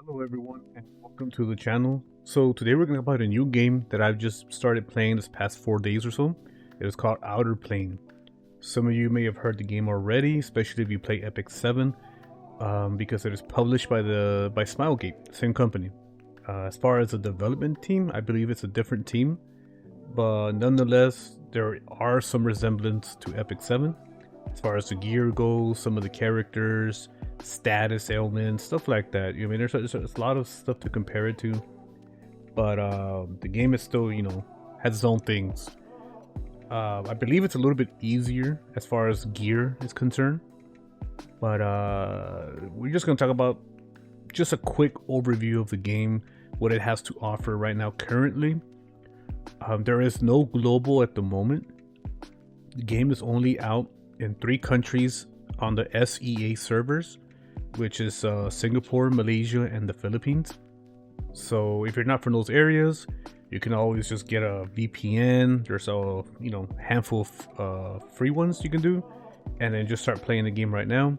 Hello everyone and welcome to the channel. So today we're going to talk about a new game that I've just started playing this past 4 days or so. It is called Outerplane. Some of you may have heard the game already, especially if you play Epic 7, because it is published by Smilegate, the same company. As far as the development team, I believe it's a different team, but nonetheless there are some resemblance to Epic 7. As far as the gear goes, some of the characters, status ailments, stuff like that. I mean, there's a lot of stuff to compare it to, but the game is still, has its own things. I believe it's a little bit easier as far as gear is concerned, but we're just gonna talk about just a quick overview of the game, what it has to offer right now currently. There is no global at the moment. The game is only out in 3 countries on the SEA servers, which is Singapore, Malaysia, and the Philippines. So if you're not from those areas, you can always just get a VPN. There's a handful of free ones you can do, and then just start playing the game right now.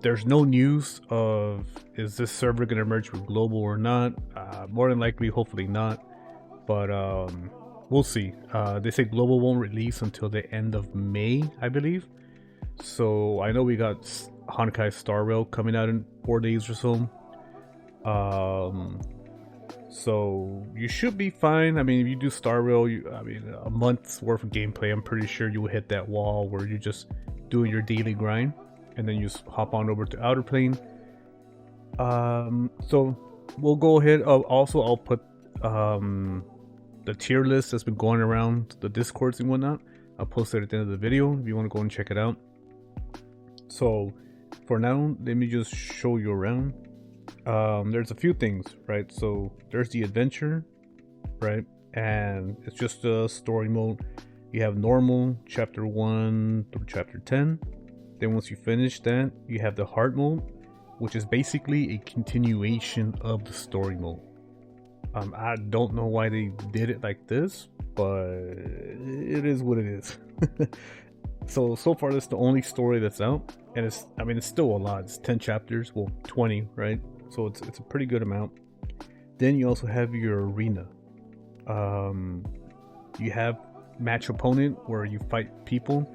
There's no news of is this server going to merge with global or not. More than likely, hopefully not, but we'll see. They say global won't release until the end of May, I believe. So I know we got Honkai Star Rail coming out in 4 days or so. So you should be fine. I mean, if you do Star Rail, a month's worth of gameplay, I'm pretty sure you'll hit that wall where you're just doing your daily grind, and then you just hop on over to Outerplane. So we'll go ahead. I'll put the tier list that's been going around the Discords and whatnot. I'll post it at the end of the video if you want to go and check it out. So for now, let me just show you around. There's a few things, right? So there's the adventure, right? And it's just a story mode. You have normal, chapter 1 through chapter 10. Then once you finish that, you have the hard mode, which is basically a continuation of the story mode. I don't know why they did it like this, but it is what it is. So far that's the only story that's out, and it's still a lot. It's 10 chapters, well 20, right? So it's a pretty good amount. Then you also have your arena. You have match opponent where you fight people.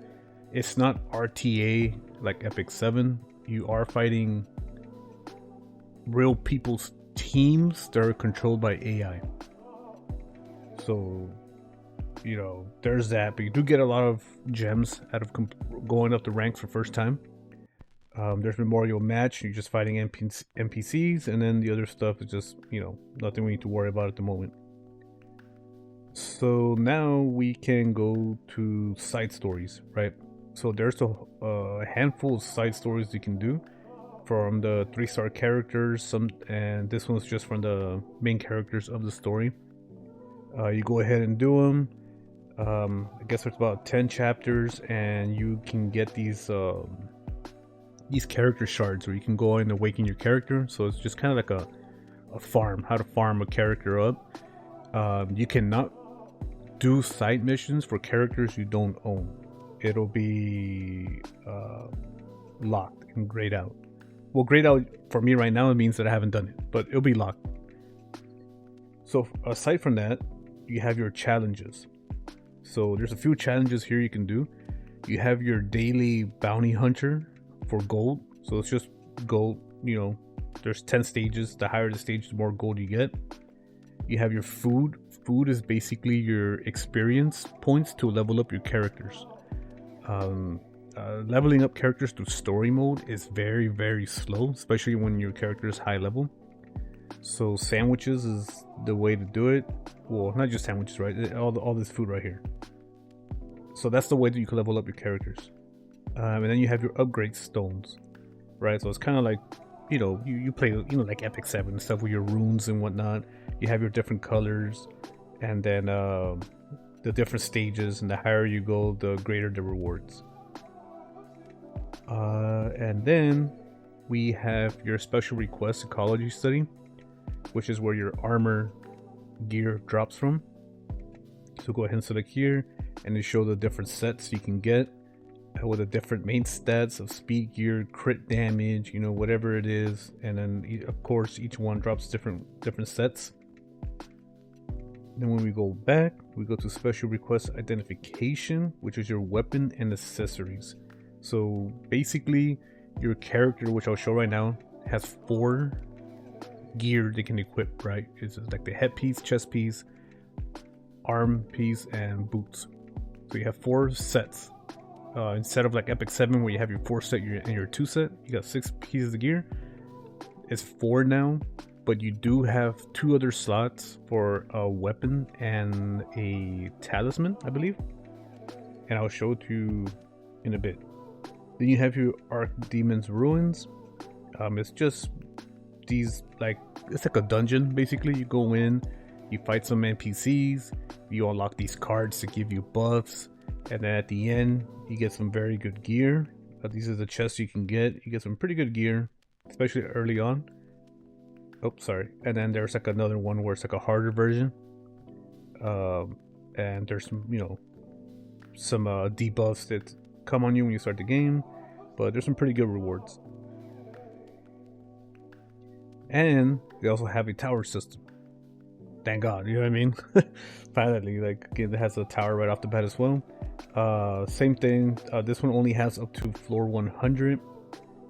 It's not RTA like Epic 7. You are fighting real people's teams that are controlled by AI. So there's that, but you do get a lot of gems out of going up the ranks for first time. There's Memorial Match, you're just fighting NPCs, and then the other stuff is just nothing we need to worry about at the moment. So now we can go to side stories, right? So there's a handful of side stories you can do from the 3-star characters, and this one's just from the main characters of the story. You go ahead and do them. I guess there's about 10 chapters, and you can get these character shards where you can go in and awaken your character. So it's just kind of like a farm, how to farm a character up. You cannot do side missions for characters you don't own. It'll be locked and grayed out. Well, grayed out for me right now, it means that I haven't done it, but it'll be locked. So aside from that, you have your challenges. So there's a few challenges here you can do. You have your daily bounty hunter for gold. So it's just gold, there's 10 stages. The higher the stage, the more gold you get. You have your food. Food is basically your experience points to level up your characters. Leveling up characters through story mode is very, very slow, especially when your character is high level. So sandwiches is the way to do it. Well, not just sandwiches, right? All this food right here. So that's the way that you can level up your characters. And then you have your upgrade stones, right? So it's kind of like, you play, like Epic 7 and stuff with your runes and whatnot. You have your different colors, and then the different stages, and the higher you go, the greater the rewards. And then we have your special request ecology study, which is where your armor gear drops from. So go ahead and select here, and they show the different sets you can get. with the different main stats of speed, gear, crit damage, you know, whatever it is. And then of course each one drops different sets. Then when we go back, we go to special request identification, which is your weapon and accessories. So basically your character, which I'll show right now, has 4 gear they can equip, right? It's like the headpiece, chest piece, arm piece, and boots. So you have 4 sets. Instead of like Epic 7 where you have your 4 set and your 2 set, you got 6 pieces of gear. It's 4 now, but you do have 2 other slots for a weapon and a talisman, I believe. And I'll show it to you in a bit. Then you have your Archdemon's Ruins. It's just these, like, it's like a dungeon basically. You go in, you fight some NPCs, you unlock these cards to give you buffs, and then at the end you get some very good gear. These are the chests you can get. You get some pretty good gear, especially early on. Oh, sorry. And then there's like another one where it's like a harder version, and there's some, you know, some debuffs that come on you when you start the game, but there's some pretty good rewards. And they also have a tower system. Thank God, you know what I mean? Finally, like, it has a tower right off the bat as well. Same thing, this one only has up to floor 100,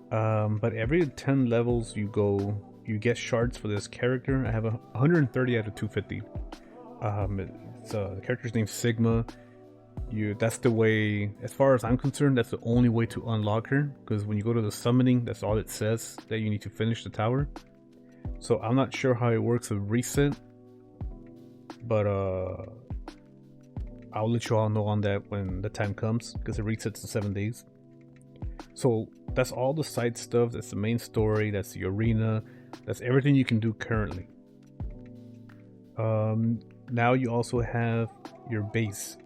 but every 10 levels you go, you get shards for this character. I have 130 out of 250. The character's named Sigma. That's the way, as far as I'm concerned, that's the only way to unlock her, because when you go to the summoning, that's all it says, that you need to finish the tower. So I'm not sure how it works with reset, but I'll let you all know on that when the time comes, because it resets in 7 days. So that's all the side stuff. That's the main story. That's the arena. That's everything you can do currently. Now you also have your base.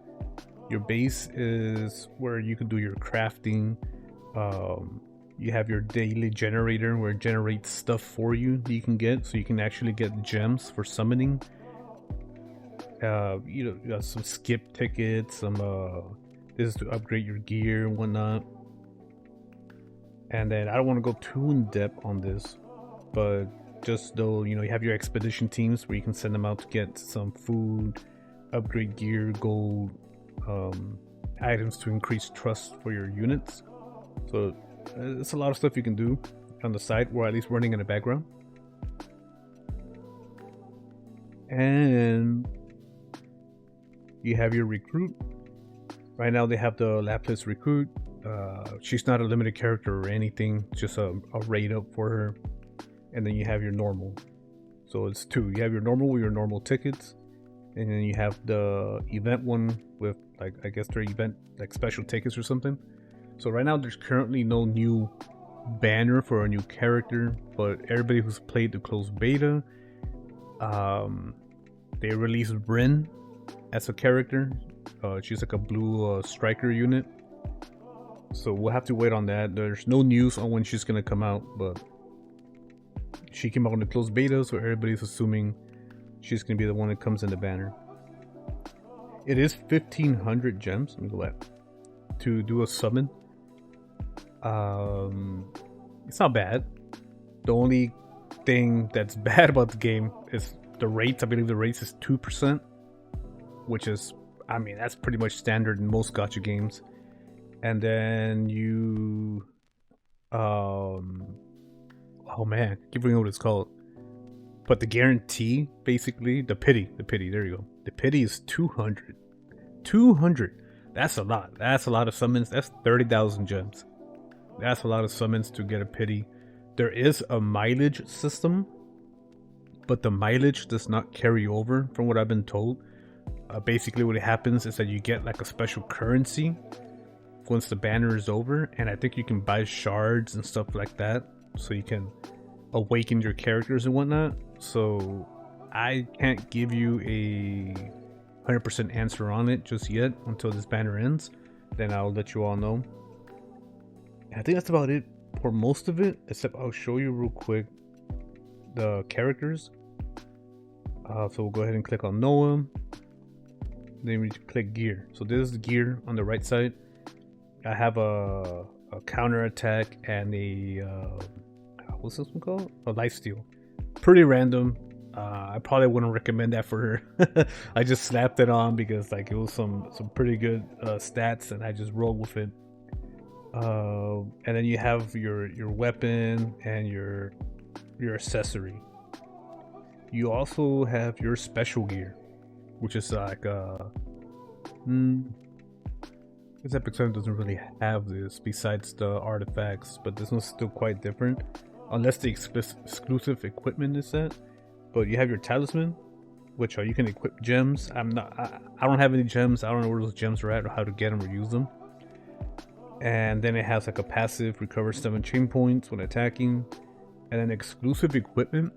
Your base is where you can do your crafting. You have your daily generator where it generates stuff for you that you can get, so you can actually get gems for summoning. You got some skip tickets, some this is to upgrade your gear and whatnot. And then I don't want to go too in depth on this, but just though, you know, you have your expedition teams where you can send them out to get some food, upgrade gear, gold, items to increase trust for your units. So it's a lot of stuff you can do on the side, or at least running in the background. And you have your recruit. Right now they have the Lapis recruit. She's not a limited character or anything, just a raid up for her. And then you have your normal. So it's 2. You have your normal with your normal tickets, and then you have the event one with, like, I guess their event, like, special tickets or something. So right now there's currently no new banner for a new character, but everybody who's played the closed beta, they released Bryn as a character. She's like a blue striker unit. So we'll have to wait on that. There's no news on when she's gonna come out, but she came out in the closed beta, so everybody's assuming she's gonna be the one that comes in the banner. It is 1500 gems. Let me go back to do a summon. It's not bad. The only thing that's bad about the game is the rates. I believe the rates is 2%, which is, I mean, that's pretty much standard in most gacha games. And then you, oh man, I keep forgetting what it's called. But the guarantee, basically, the pity, there you go. The pity is 200. 200. That's a lot. That's a lot of summons. That's 30,000 gems. That's a lot of summons to get a pity. There is a mileage system, but the mileage does not carry over from what I've been told. Basically what happens is that you get like a special currency once the banner is over, and I think you can buy shards and stuff like that, so you can awaken your characters and whatnot. So I can't give you a 100% answer on it just yet until this banner ends. Then I'll let you all know. I think that's about it for most of it, except I'll show you real quick the characters. So we'll go ahead and click on Noah. Then we click gear. So this is the gear on the right side. I have a counter attack and a what's this one called? A lifesteal. Pretty random. I probably wouldn't recommend that for her. I just slapped it on because like it was some pretty good stats, and I just rolled with it. And then you have your weapon and your accessory. You also have your special gear, which is like this Epic 7 doesn't really have this besides the artifacts, but this one's still quite different, unless the exclusive equipment is set. But you have your talisman, which you can equip gems. I don't have any gems. I don't know where those gems are at or how to get them or use them. And then it has like a passive, recover 7 chain points when attacking, and then exclusive equipment.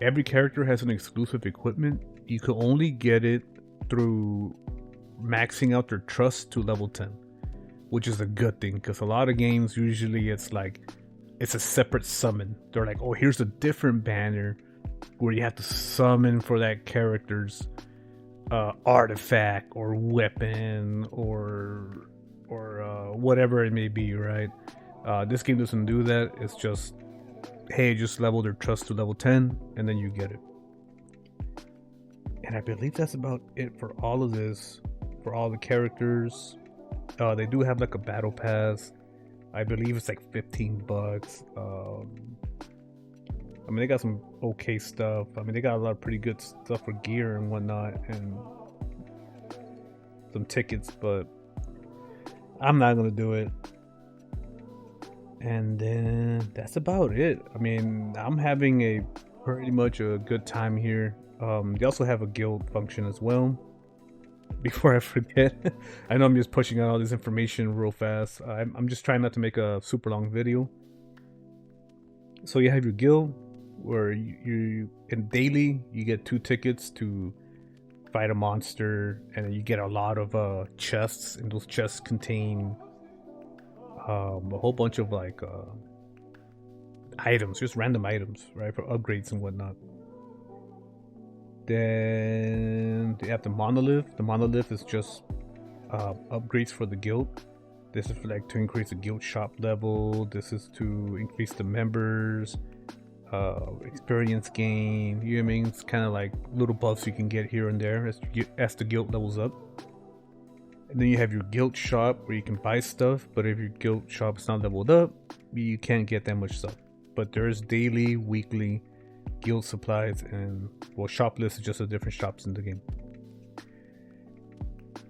Every character has an exclusive equipment. You can only get it through maxing out their trust to level 10, which is a good thing, because a lot of games usually it's like it's a separate summon. They're like, oh, here's a different banner where you have to summon for that character's artifact or weapon or whatever it may be, right? This game doesn't do that. It's just, hey, just level their trust to level 10 and then you get it. And I believe that's about it for all of this, for all the characters. They do have like a battle pass. I believe it's like $15. I mean, they got some okay stuff. I mean, they got a lot of pretty good stuff for gear and whatnot, and some tickets, but I'm not gonna do it. And then that's about it. I mean, I'm having a pretty much a good time here. They also have a guild function as well. Before I forget, I know I'm just pushing out all this information real fast. I'm just trying not to make a super long video. So you have your guild, where you in daily you get 2 tickets to fight a monster, and then you get a lot of chests, and those chests contain a whole bunch of like items, just random items, right, for upgrades and whatnot. Then they have the monolith. The monolith is just upgrades for the guild. This is for like to increase the guild shop level. This is to increase the members experience gain. You know what I mean? It's kind of like little buffs you can get here and there as the guild levels up. And then you have your guild shop where you can buy stuff, but if your guild shop is not leveled up, you can't get that much stuff. But there's daily, weekly guild supplies, and well, shop list is just the different shops in the game.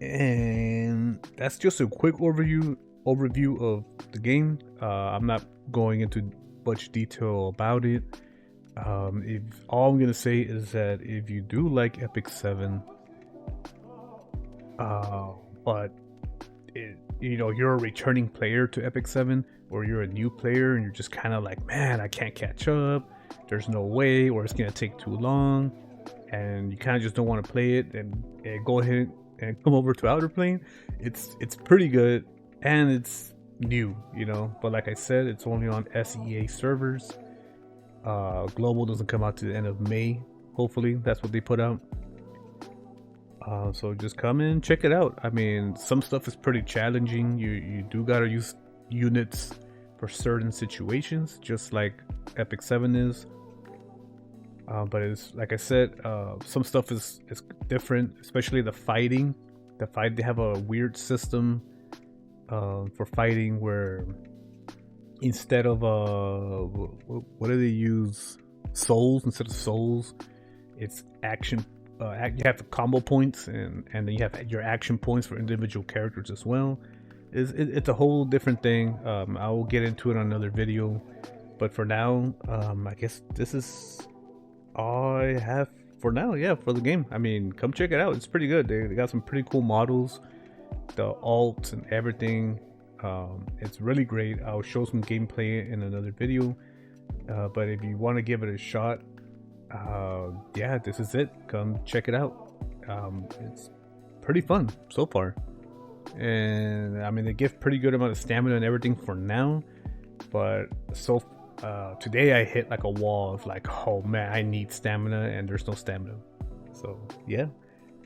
And that's just a quick overview of the game. I'm not going into much detail about it. If all I'm gonna say is that if you do like Epic 7, but you're a returning player to Epic 7, or you're a new player and you're just kind of like, man, I can't catch up, there's no way, or it's gonna take too long, and you kind of just don't want to play it, and go ahead and come over to Outerplane. It's pretty good, and it's new, but like I said, it's only on SEA servers. Global doesn't come out to the end of May. Hopefully that's what they put out. So just come in, check it out. I mean, some stuff is pretty challenging. You do gotta use units for certain situations, just like Epic 7 is. But it's like I said, some stuff is different, especially the fighting. They have a weird system for fighting where instead of what do they use? Souls instead of souls. It's action. You have the combo points, and then you have your action points for individual characters as well. It's a whole different thing. I will get into it on another video, but for now, I guess this is all I have for now. Yeah, for the game. I mean, come check it out. It's pretty good. They got some pretty cool models, the alts and everything. It's really great. I'll show some gameplay in another video, but if you want to give it a shot, yeah, this is it. Come check it out. It's pretty fun so far, and I mean, they give pretty good amount of stamina and everything for now, but today I hit like a wall of like, oh man, I need stamina, and there's no stamina. So yeah,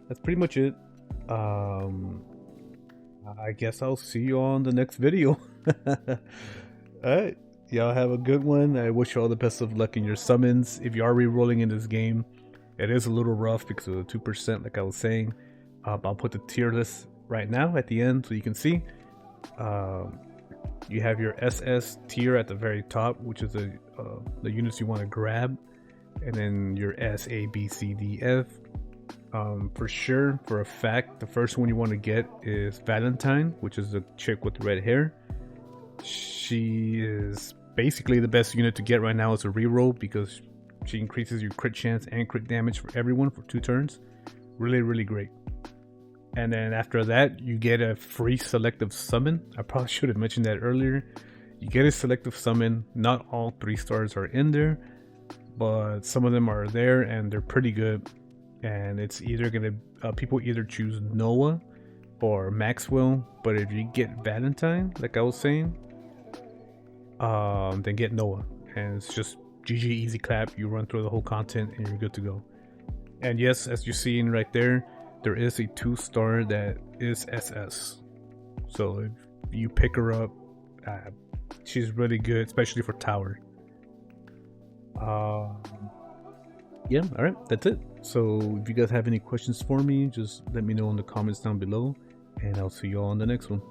that's pretty much it. I guess I'll see you on the next video. Alright, y'all have a good one. I wish you all the best of luck in your summons. If you are re-rolling in this game, it is a little rough because of the 2%, like I was saying. I'll put the tier list right now at the end so you can see. You have your SS tier at the very top, which is the units you want to grab, and then your S, A, B, C, D, F. For sure, for a fact, the first one you want to get is Valentine, which is the chick with red hair. She is basically the best unit to get right now as a reroll because she increases your crit chance and crit damage for everyone for 2 turns. Really, really great. And then after that, you get a free selective summon. I probably should have mentioned that earlier. You get a selective summon. Not all 3 stars are in there, but some of them are there and they're pretty good. And it's either gonna people either choose Noah or Maxwell, but if you get Valentine, like I was saying, then get Noah, and it's just GG, easy clap. You run through the whole content and you're good to go. And yes, as you're seeing right there, there is a 2-star that is SS. So if you pick her up, she's really good, especially for tower. Yeah, alright, that's it. So if you guys have any questions for me, just let me know in the comments down below, and I'll see you all on the next one.